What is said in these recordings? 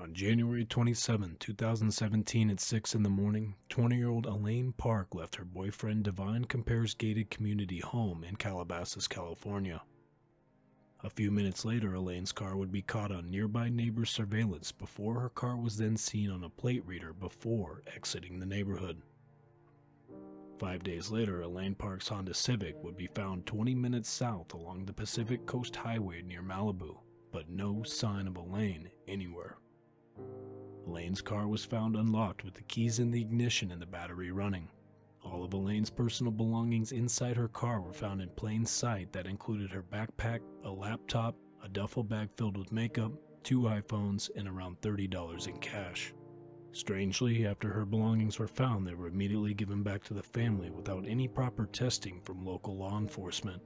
On January 27, 2017 at 6 in the morning, 20-year-old Elaine Park left her boyfriend Divine Compare's gated community home in Calabasas, California. A few minutes later, Elaine's car would be caught on nearby neighbors' surveillance before her car was then seen on a plate reader before exiting the neighborhood. 5 days later, Elaine Park's Honda Civic would be found 20 minutes south along the Pacific Coast Highway near Malibu, but no sign of Elaine anywhere. Elaine's car was found unlocked with the keys in the ignition and the battery running. All of Elaine's personal belongings inside her car were found in plain sight that included her backpack, a laptop, a duffel bag filled with makeup, 2 iPhones, and around $30 in cash. Strangely, after her belongings were found, they were immediately given back to the family without any proper testing from local law enforcement.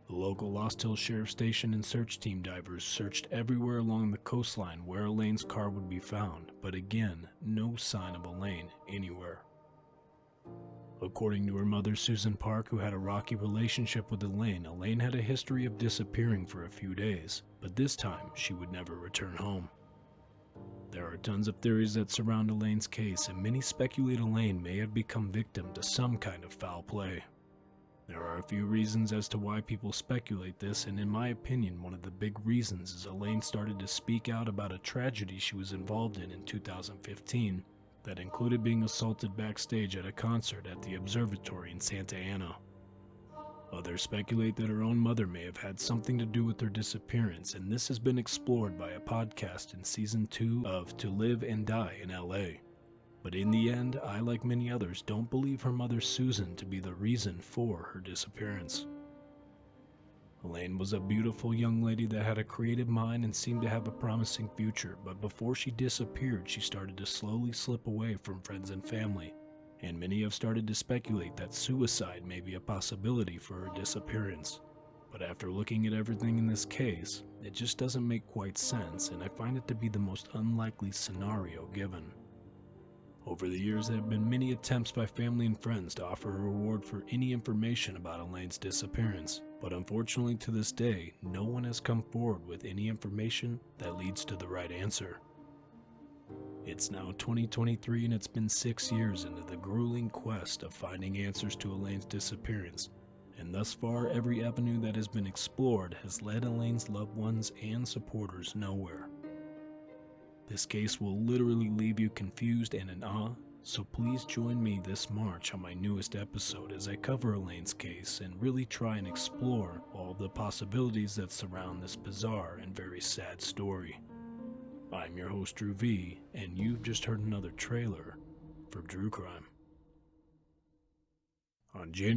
The local Lost Hills Sheriff Station and search team divers searched everywhere along the coastline where Elaine's car would be found, but again, no sign of Elaine anywhere. According to her mother, Susan Park, who had a rocky relationship with Elaine, Elaine had a history of disappearing for a few days, but this time she would never return home. There are tons of theories that surround Elaine's case, and many speculate Elaine may have become victim to some kind of foul play. There are a few reasons as to why people speculate this, and in my opinion, one of the big reasons is Elaine started to speak out about a tragedy she was involved in 2015 that included being assaulted backstage at a concert at the observatory in Santa Ana. Others speculate that her own mother may have had something to do with her disappearance, and this has been explored by a podcast in Season 2 of To Live and Die in LA. But in the end, I, like many others, don't believe her mother Susan to be the reason for her disappearance. Elaine was a beautiful young lady that had a creative mind and seemed to have a promising future, but before she disappeared, she started to slowly slip away from friends and family, and many have started to speculate that suicide may be a possibility for her disappearance. But after looking at everything in this case, it just doesn't make quite sense, and I find it to be the most unlikely scenario given. Over the years, there have been many attempts by family and friends to offer a reward for any information about Elaine's disappearance, but unfortunately to this day, no one has come forward with any information that leads to the right answer. It's now 2023 and it's been 6 years into the grueling quest of finding answers to Elaine's disappearance, and thus far every avenue that has been explored has led Elaine's loved ones and supporters nowhere. This case will literally leave you confused and in awe, so please join me this March on my newest episode as I cover Elaine's case and really try and explore all the possibilities that surround this bizarre and very sad story. I'm your host Drew V, and you've just heard another trailer for Drew Crime. On January